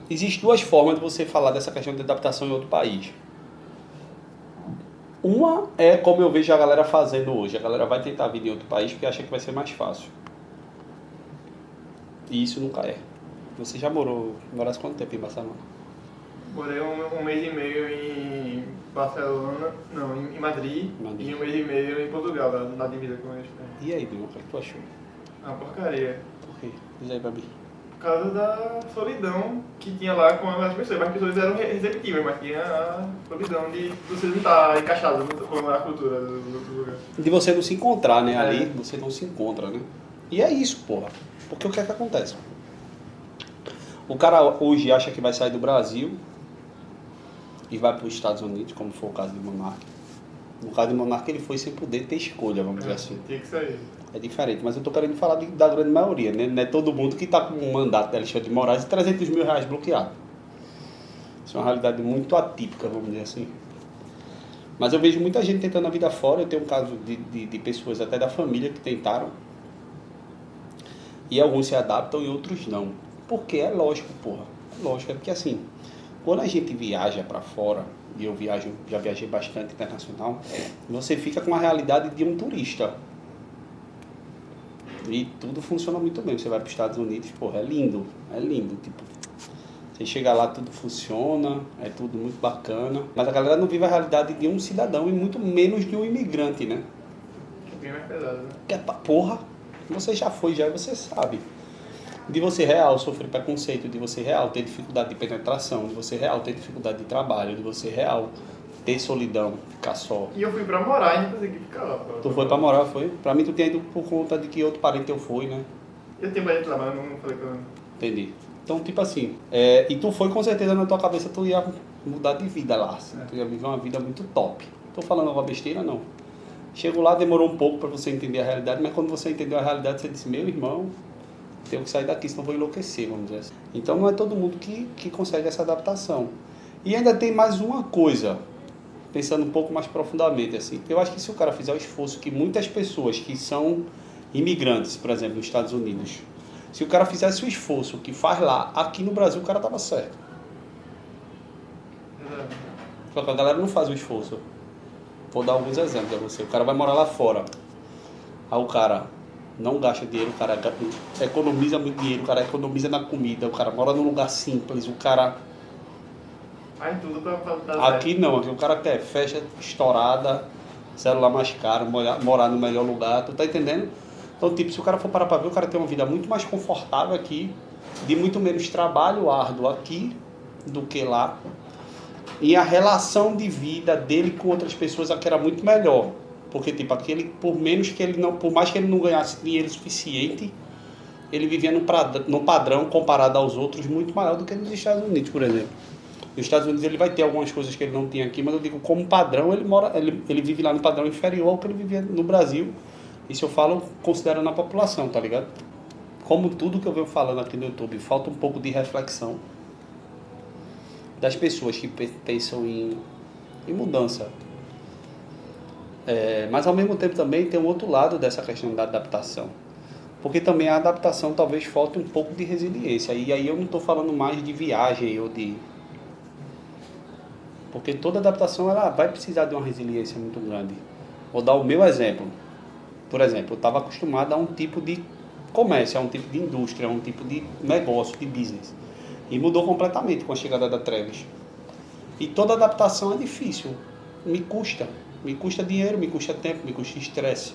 Existem duas formas de você falar dessa questão de adaptação em outro país. Uma é como eu vejo a galera fazendo hoje. A galera vai tentar vir em outro país porque acha que vai ser mais fácil. E isso nunca é. Você já morasse quanto tempo em Barcelona? Morei um mês e meio em Barcelona, não, em Madrid. E um mês e meio em Portugal, na divisa com a Espanha. E aí, Bruno, o que tu achou? Uma porcaria. Por quê? Diz aí pra mim. Por causa da solidão que tinha lá com as pessoas. As pessoas eram receptivas, mas tinha a solidão de você não estar encaixado com a cultura do lugar. De você não se encontrar, né? Ali você não se encontra, né? E é isso, porra. Porque o que é que acontece? O cara hoje acha que vai sair do Brasil e vai para os Estados Unidos, como foi o caso de Monark. No caso de Monark, ele foi sem poder ter escolha, vamos dizer assim. Tinha que sair. É diferente, mas eu tô querendo falar da grande maioria, né? Não é todo mundo que tá com um mandato de Alexandre de Moraes e 300 mil reais bloqueado. Isso é uma realidade muito atípica, vamos dizer assim. Mas eu vejo muita gente tentando a vida fora. Eu tenho um caso de pessoas até da família que tentaram. E alguns se adaptam e outros não. Porque é lógico, porra. É lógico, é porque assim, quando a gente viaja para fora, e eu já viajei bastante internacional, você fica com a realidade de um turista. E tudo funciona muito bem. Você vai para os Estados Unidos, porra, é lindo. Tipo, você chega lá, tudo funciona, é tudo muito bacana. Mas a galera não vive a realidade de um cidadão e muito menos de um imigrante, né? Bem mais pesado, né? Que é porra, você já foi, já e você sabe. De você real sofrer preconceito, de você real ter dificuldade de penetração, de você real ter dificuldade de trabalho, de você real ter solidão, ficar só. E eu fui pra morar e não consegui ficar lá. Tu foi pra morar, foi? Pra mim tu tinha ido por conta de que outro parente teu foi, né? Eu tenho parente lá, mas eu não falei com ele. Entendi. Então, tipo assim, e tu foi com certeza na tua cabeça, tu ia mudar de vida lá, assim. Tu ia viver uma vida muito top. Tô falando alguma besteira, não. Chegou lá, demorou um pouco pra você entender a realidade, mas quando você entendeu a realidade, você disse, meu irmão, tenho que sair daqui, senão vou enlouquecer, vamos dizer assim. Então não é todo mundo que consegue essa adaptação. E ainda tem mais uma coisa, pensando um pouco mais profundamente, assim. Eu acho que se o cara fizer o esforço que muitas pessoas que são imigrantes, por exemplo, nos Estados Unidos, se o cara fizesse o esforço que faz lá, aqui no Brasil o cara tava certo. Só que a galera não faz o esforço. Vou dar alguns exemplos a você. O cara vai morar lá fora. Aí o cara não gasta dinheiro, o cara economiza muito dinheiro, o cara economiza na comida, o cara mora num lugar simples, o cara... Faz tudo pra dar Aqui não, aqui o cara quer festa estourada, celular mais caro, morar no melhor lugar, tu tá entendendo? Então, tipo, se o cara for parar pra ver, o cara tem uma vida muito mais confortável aqui, de muito menos trabalho árduo aqui do que lá. E a relação de vida dele com outras pessoas aqui era muito melhor. Porque, tipo, aquele, por mais que ele não ganhasse dinheiro suficiente, ele vivia num padrão comparado aos outros muito maior do que nos Estados Unidos, por exemplo. Nos Estados Unidos ele vai ter algumas coisas que ele não tem aqui, mas eu digo, como padrão, ele vive lá no padrão inferior ao que ele vivia no Brasil. Isso eu falo considerando a população, tá ligado? Como tudo que eu venho falando aqui no YouTube, falta um pouco de reflexão das pessoas que pensam em mudança. Mas ao mesmo tempo também tem um outro lado dessa questão da adaptação. Porque também a adaptação talvez falte um pouco de resiliência. E aí eu não estou falando mais de viagem ou de... Porque toda adaptação ela vai precisar de uma resiliência muito grande. Vou dar o meu exemplo. Por exemplo, eu estava acostumado a um tipo de comércio, a um tipo de indústria, a um tipo de negócio, de business. E mudou completamente com a chegada da Trevis. E toda adaptação é difícil. Me custa dinheiro, me custa tempo, me custa estresse,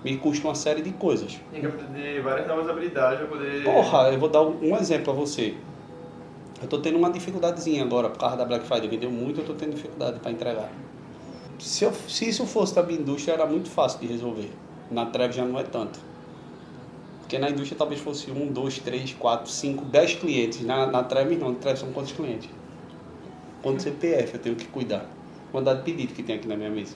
me custa uma série de coisas. Tem que aprender várias novas habilidades para poder... Porra, eu vou dar um exemplo a você. Eu tô tendo uma dificuldadezinha agora, por causa da Black Friday, vendeu muito, eu tô tendo dificuldade para entregar. Se isso fosse da minha indústria, era muito fácil de resolver. Na Trevis já não é tanto. Porque na indústria talvez fosse 1, 2, 3, 4, 5, 10 clientes. Na Trevis não, na Trevis são quantos clientes? Quanto CPF eu tenho que cuidar? Quantidade de pedido que tem aqui na minha mesa.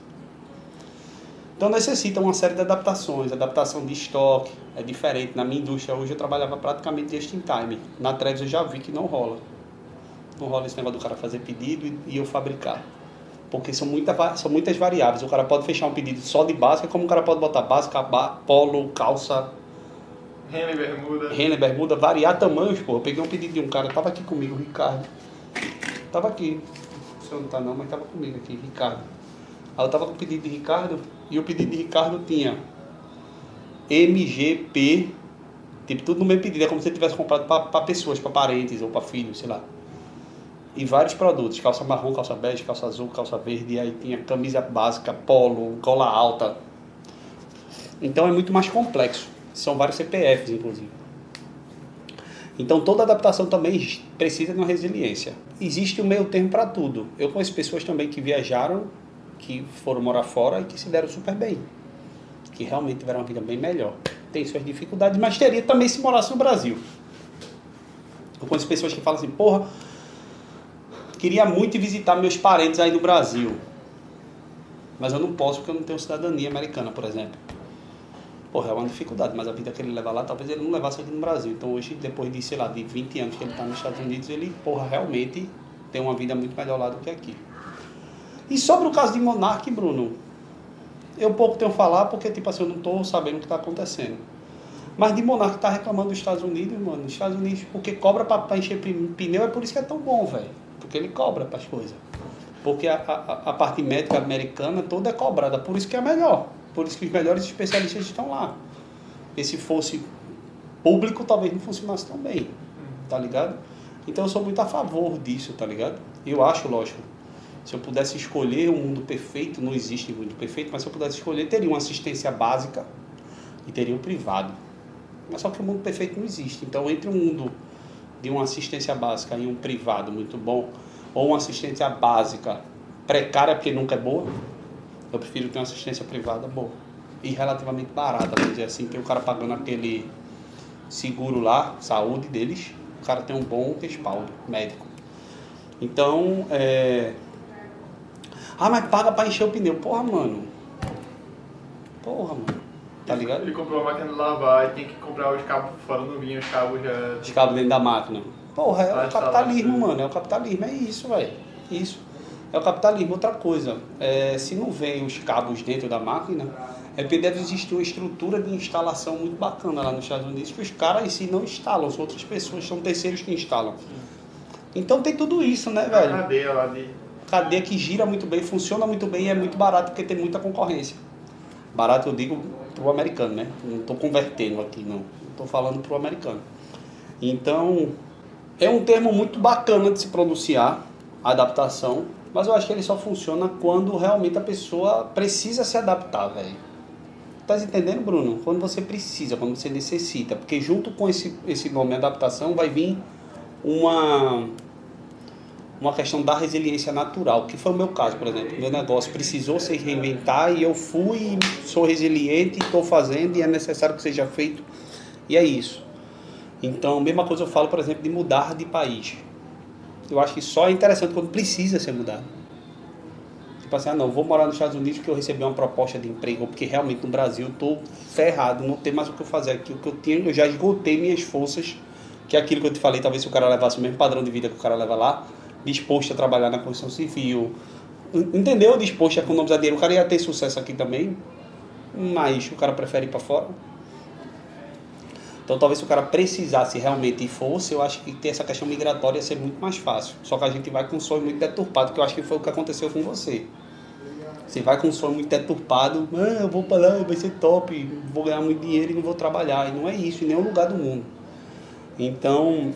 Então necessita uma série de adaptações. Adaptação de estoque é diferente. Na minha indústria hoje eu trabalhava praticamente just in time. Na Trevis eu já vi que não rola. Não rola esse negócio do cara fazer pedido e eu fabricar. Porque são muitas variáveis. O cara pode fechar um pedido só de básica, como o cara pode botar básica, polo, calça, Renner, bermuda, variar tamanhos, pô. Eu peguei um pedido de um cara, tava aqui comigo, o Ricardo. Tava aqui. O senhor não tá não, mas tava comigo aqui, Ricardo. Aí eu tava com o pedido de Ricardo, e o pedido de Ricardo tinha MGP, tipo, tudo no mesmo pedido. É como se ele tivesse comprado pra pessoas, pra parentes ou pra filhos, sei lá. E vários produtos, calça marrom, calça bege, calça azul, calça verde, e aí tinha camisa básica, polo, cola alta. Então é muito mais complexo. São vários CPFs, inclusive. Então toda adaptação também precisa de uma resiliência. Existe um meio termo para tudo. Eu conheço pessoas também que viajaram, que foram morar fora e que se deram super bem. Que realmente tiveram uma vida bem melhor. Tem suas dificuldades, mas teria também se morasse no Brasil. Eu conheço pessoas que falam assim, porra, queria muito visitar meus parentes aí no Brasil. Mas eu não posso porque eu não tenho cidadania americana, por exemplo. Porra, é uma dificuldade, mas a vida que ele leva lá, talvez ele não levasse aqui no Brasil. Então hoje, depois de, sei lá, de 20 anos que ele está nos Estados Unidos, ele, porra, realmente tem uma vida muito melhor lá do que aqui. E sobre o caso de Monark, Bruno, eu pouco tenho a falar porque, tipo assim, eu não estou sabendo o que está acontecendo. Mas de Monark tá reclamando dos Estados Unidos, mano. Os Estados Unidos, porque cobra pra encher pneu, é por isso que é tão bom, velho. Porque ele cobra pras coisas. Porque a parte médica americana toda é cobrada, por isso que é melhor. Por isso que os melhores especialistas estão lá. E se fosse público, talvez não funcionasse tão bem, tá ligado? Então eu sou muito a favor disso, tá ligado? Eu acho, lógico, se eu pudesse escolher um mundo perfeito, não existe mundo perfeito, mas se eu pudesse escolher, teria uma assistência básica e teria o privado. Mas só que o mundo perfeito não existe. Então, entre um mundo de uma assistência básica e um privado muito bom, ou uma assistência básica precária, porque nunca é boa, eu prefiro ter uma assistência privada boa. E relativamente barata, vamos dizer assim, que o cara pagando aquele seguro lá, saúde deles, o cara tem um bom respaldo médico. Então, mas paga pra encher o pneu. Porra, mano. Tá ligado? Ele comprou uma máquina de lavar e tem que comprar os cabos fora, não vinha os cabos já... Os cabos dentro da máquina. Porra, é o capitalismo, mano. É o capitalismo, é isso, velho. Isso. É o capitalismo. Outra coisa, se não vem os cabos dentro da máquina, é porque deve existir uma estrutura de instalação muito bacana lá nos Estados Unidos, que os caras em si não instalam, as outras pessoas são terceiros que instalam. Então tem tudo isso, né, velho? Cadeia lá de... Cadeia que gira muito bem, funciona muito bem e é muito barato porque tem muita concorrência. Barato eu digo pro americano, né? Não estou convertendo aqui, não. Estou falando pro americano. Então, é um termo muito bacana de se pronunciar, adaptação, mas eu acho que ele só funciona quando realmente a pessoa precisa se adaptar, velho. Tá entendendo, Bruno? Quando você precisa, quando você necessita. Porque junto com esse nome adaptação vai vir uma questão da resiliência natural, que foi o meu caso, por exemplo. Meu negócio precisou se reinventar e eu fui, sou resiliente, estou fazendo e é necessário que seja feito. E é isso. Então, mesma coisa eu falo, por exemplo, de mudar de país. Eu acho que só é interessante quando precisa ser mudado. Tipo assim, não, vou morar nos Estados Unidos porque eu recebi uma proposta de emprego, ou porque realmente no Brasil eu estou ferrado, não tem mais o que eu fazer aqui. O que eu tinha, eu já esgotei minhas forças, que é aquilo que eu te falei, talvez se o cara levasse o mesmo padrão de vida que o cara leva lá, disposto a trabalhar na construção civil, entendeu? Disposto a economizar dinheiro, o cara ia ter sucesso aqui também, mas o cara prefere ir para fora. Então talvez se o cara precisasse realmente e fosse, eu acho que ter essa questão migratória ia ser muito mais fácil. Só que a gente vai com um sonho muito deturpado, que eu acho que foi o que aconteceu com você. Você vai com um sonho muito deturpado, eu vou para lá, vai ser top, vou ganhar muito dinheiro e não vou trabalhar. E não é isso, em nenhum lugar do mundo. Então,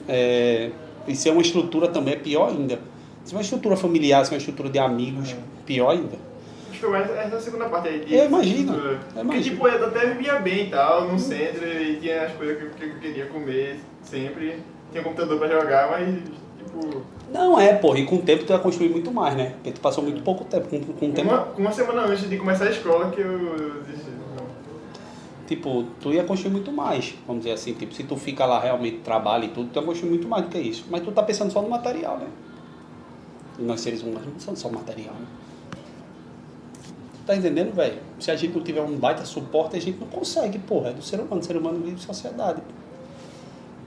e se é uma estrutura também, é pior ainda. Se é uma estrutura familiar, se é uma estrutura de amigos, pior ainda. Acho que foi essa segunda parte aí. Eu imagino. Porque, tipo, eu até vivia bem e tal, no centro, e tinha as coisas que eu queria comer sempre. Tinha computador pra jogar, mas, tipo... Não e com o tempo tu ia construir muito mais, né? Porque tu passou muito pouco tempo. Com tempo... Uma semana antes de começar a escola que eu desisti. Tipo, tu ia construir muito mais, vamos dizer assim. Tipo, se tu fica lá realmente, trabalha e tudo, tu ia construir muito mais do que isso. Mas tu tá pensando só no material, né? E nós seres humanos não somos só material, né? Tá entendendo, velho? Se a gente não tiver um baita suporte, a gente não consegue, porra. É do ser humano. O ser humano vive em sociedade.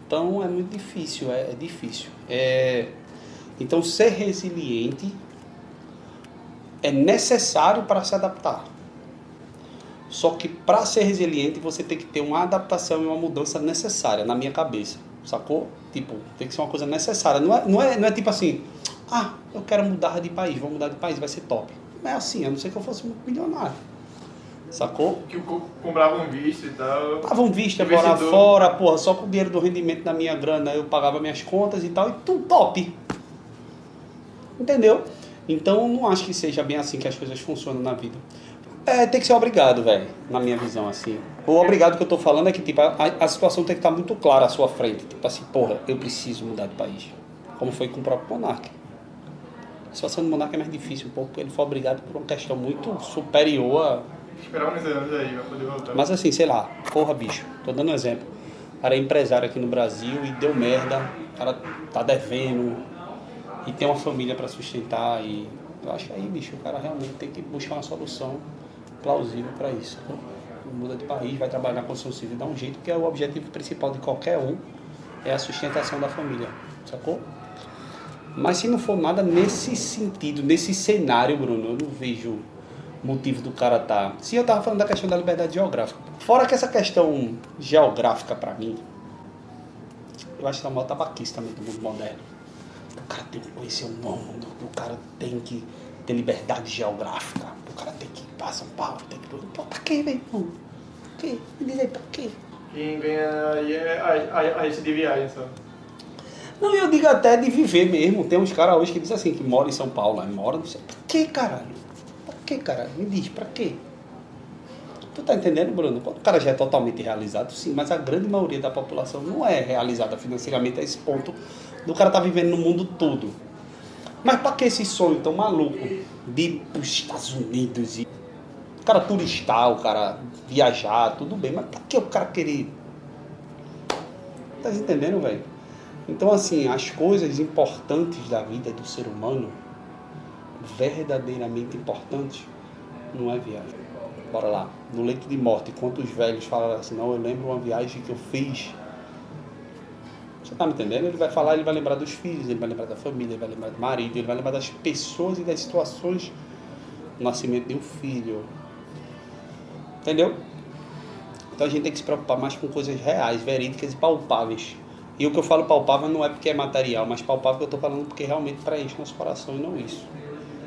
Então, é muito difícil. É difícil. Então, ser resiliente é necessário para se adaptar. Só que para ser resiliente você tem que ter uma adaptação e uma mudança necessária na minha cabeça, sacou? Tipo, tem que ser uma coisa necessária. Não é tipo assim, eu quero mudar de país, vou mudar de país, vai ser top. Não é assim, a não ser que eu fosse muito milionário. Sacou? Que comprava um visto e tal. Tava um visto, ia morar fora, porra, só com o dinheiro do rendimento da minha grana eu pagava minhas contas e tal, e tudo top. Entendeu? Então, não acho que seja bem assim que as coisas funcionam na vida. Tem que ser obrigado, velho, na minha visão, assim. O obrigado que eu tô falando é que, tipo, a situação tem que estar muito clara à sua frente. Tipo assim, porra, eu preciso mudar de país. Como foi com o próprio Monark. A situação do Monark é mais difícil um pouco, porque ele foi obrigado por uma questão muito superior a... Esperar uns anos aí pra poder voltar. Mas assim, sei lá, porra, bicho, tô dando um exemplo. O cara é empresário aqui no Brasil e deu merda, o cara tá devendo e tem uma família pra sustentar e eu acho que aí, bicho, o cara realmente tem que buscar uma solução plausível pra isso. Muda de país, vai trabalhar na construção civil, dá um jeito, porque o objetivo principal de qualquer um é a sustentação da família, sacou? Mas se não for nada nesse sentido, nesse cenário, Bruno, eu não vejo motivo do cara tá... Sim, eu tava falando da questão da liberdade geográfica. Fora que essa questão geográfica pra mim, eu acho que é a maior tabaquice também do mundo moderno. O cara tem que conhecer o mundo, o cara tem que ter liberdade geográfica, o cara tem que ir pra São Paulo, tem que... Pô, pra quê, meu irmão? Pra quê? Me diz aí, pra quê? Quem ganha aí é a agência de viagem, só. Não, eu digo até de viver mesmo. Tem uns caras hoje que dizem assim, que moram em São Paulo, aí moram, não sei. Pra quê, caralho? Pra quê, caralho? Me diz, pra quê? Tu tá entendendo, Bruno? Quando o cara já é totalmente realizado, sim, mas a grande maioria da população não é realizada financeiramente a esse ponto do cara tá vivendo no mundo todo. Mas pra que esse sonho tão maluco de ir pros Estados Unidos e o cara turistar, o cara viajar, tudo bem, mas pra que o cara querer? Tá entendendo, velho? Então, assim, as coisas importantes da vida do ser humano, verdadeiramente importantes, não é viagem. Bora lá, no leito de morte, quantos velhos falaram assim, não, eu lembro uma viagem que eu fiz. Você tá me entendendo? Ele vai falar, ele vai lembrar dos filhos, ele vai lembrar da família, ele vai lembrar do marido, ele vai lembrar das pessoas e das situações do nascimento de um filho. Entendeu? Então a gente tem que se preocupar mais com coisas reais, verídicas e palpáveis. E o que eu falo palpável não é porque é material, mas palpável que eu estou falando porque realmente preenche nosso coração e não isso.